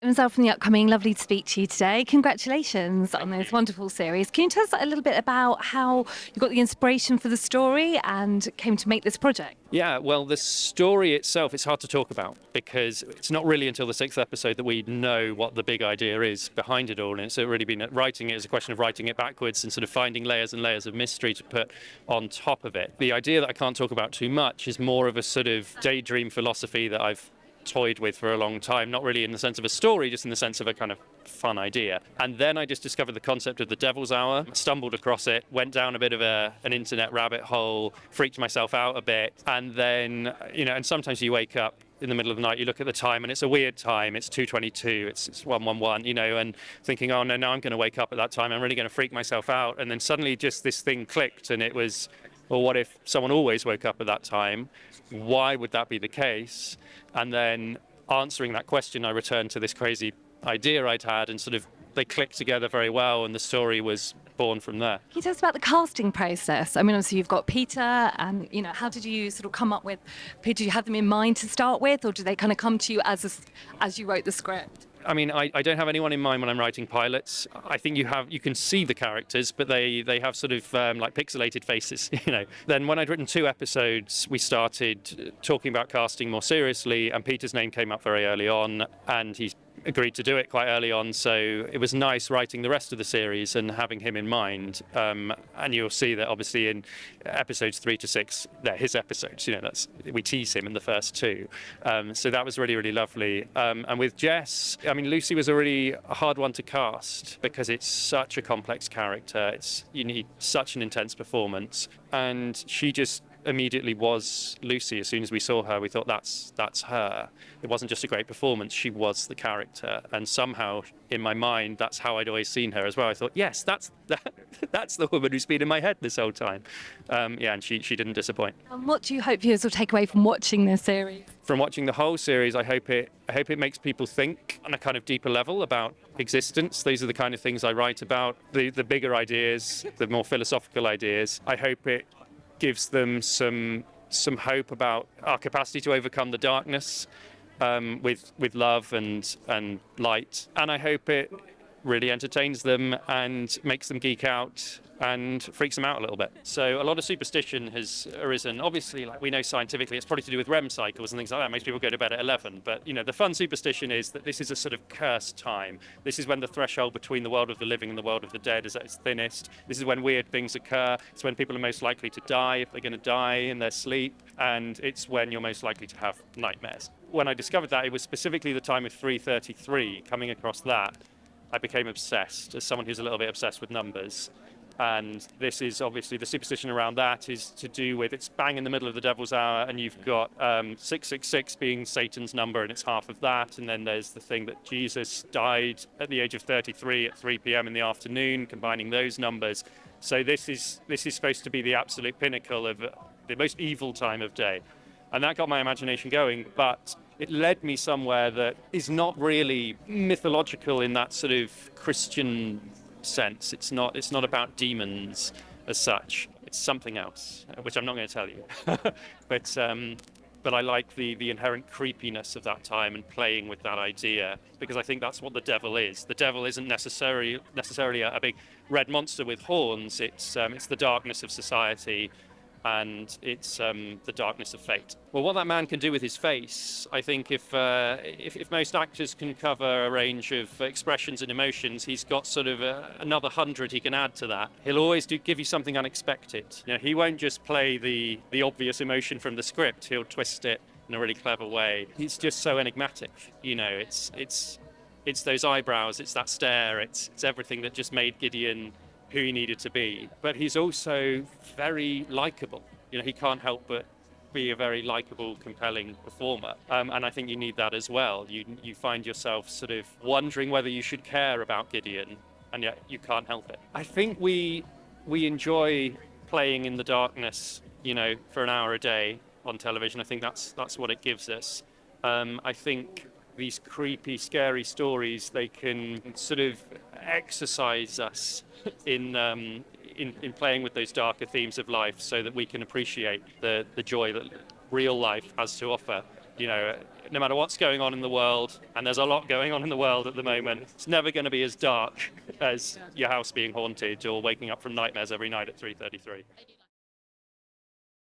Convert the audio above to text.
Myself from the upcoming, lovely to speak to you today. Congratulations on this wonderful series. Can you tell us a little bit about how you got the inspiration for the story and came to make this project? Yeah, well, the story itself, it's hard to talk about because it's not really until the sixth episode that we know what the big idea is behind it all. And it's really been writing it as a question of writing it backwards and sort of finding layers and layers of mystery to put on top of it. The idea that I can't talk about too much is more of a sort of daydream philosophy that I've toyed with for a long time, not really in the sense of a story, just in the sense of a kind of fun idea. And then I just discovered the concept of the Devil's Hour, stumbled across it, went down a bit of an internet rabbit hole, freaked myself out a bit, and then, and sometimes you wake up in the middle of the night, you look at the time and it's a weird time, it's 2:22, it's 1:11, and thinking, oh no, now I'm going to wake up at that time, I'm really going to freak myself out. And then suddenly just this thing clicked and it was, well, what if someone always woke up at that time? Why would that be the case? And then answering that question, I returned to this crazy idea I'd had, and sort of they clicked together very well, and the story was born from there. Can you tell us about the casting process? I mean, obviously you've got Peter, and how did you sort of come up with Peter? Did you have them in mind to start with, or did they kind of come to you as you wrote the script? I mean, I don't have anyone in mind when I'm writing pilots. I think you can see the characters, but they have sort of like pixelated faces, Then when I'd written 2 episodes, we started talking about casting more seriously, and Peter's name came up very early on, and he's agreed to do it quite early on, so it was nice writing the rest of the series and having him in mind. And you'll see that obviously in episodes 3 to 6, they're his episodes. We tease him in the first 2, so that was really, really lovely. And with Jess, I mean, Lucy was a really hard one to cast because it's such a complex character. You need such an intense performance, and she just immediately was Lucy. As soon as we saw her, we thought that's her. It wasn't just a great performance, she was the character. And somehow in my mind, that's how I'd always seen her as well. I thought, yes, that's the woman who's been in my head this whole time. And she didn't disappoint. And what do you hope viewers will take away from watching this series? From watching the whole series, I hope it makes people think on a kind of deeper level about existence. These are the kind of things I write about, the bigger ideas, the more philosophical ideas. I hope it gives them some hope about our capacity to overcome the darkness with love and light. And I hope it really entertains them and makes them geek out and freaks them out a little bit. So a lot of superstition has arisen. Obviously, like we know scientifically, it's probably to do with REM cycles and things like that. Most people go to bed at 11. But, the fun superstition is that this is a sort of cursed time. This is when the threshold between the world of the living and the world of the dead is at its thinnest. This is when weird things occur. It's when people are most likely to die, if they're going to die in their sleep. And it's when you're most likely to have nightmares. When I discovered that, it was specifically the time of 3:33. Coming across that, I became obsessed, as someone who's a little bit obsessed with numbers. And this is obviously the superstition around that is to do with, it's bang in the middle of the Devil's Hour, and you've got 666 being Satan's number, and it's half of that. And then there's the thing that Jesus died at the age of 33 at 3 p.m. in the afternoon, combining those numbers. So this is supposed to be the absolute pinnacle of the most evil time of day. And that got my imagination going, but it led me somewhere that is not really mythological in that sort of Christian sense. It's not about demons as such. It's something else, which I'm not going to tell you. But I like the inherent creepiness of that time and playing with that idea, because I think that's what the devil is. The devil isn't necessarily a big red monster with horns. It's the darkness of society, and it's the darkness of fate. Well, what that man can do with his face, I think if most actors can cover a range of expressions and emotions, he's got sort of another 100 he can add to that. He'll always give you something unexpected. He won't just play the obvious emotion from the script. He'll twist it in a really clever way. He's just so enigmatic. It's those eyebrows, it's that stare, it's everything that just made Gideon who he needed to be. But he's also very likable. He can't help but be a very likable, compelling performer. And I think you need that as well. You find yourself sort of wondering whether you should care about Gideon, and yet you can't help it. I think we enjoy playing in the darkness, for an hour a day on television. I think that's what it gives us. I think these creepy, scary stories, they can sort of exercise us in playing with those darker themes of life, so that we can appreciate the joy that real life has to offer You know, no matter what's going on in the world, and there's a lot going on in the world at the moment, it's never going to be as dark as your house being haunted or waking up from nightmares every night at 3:33.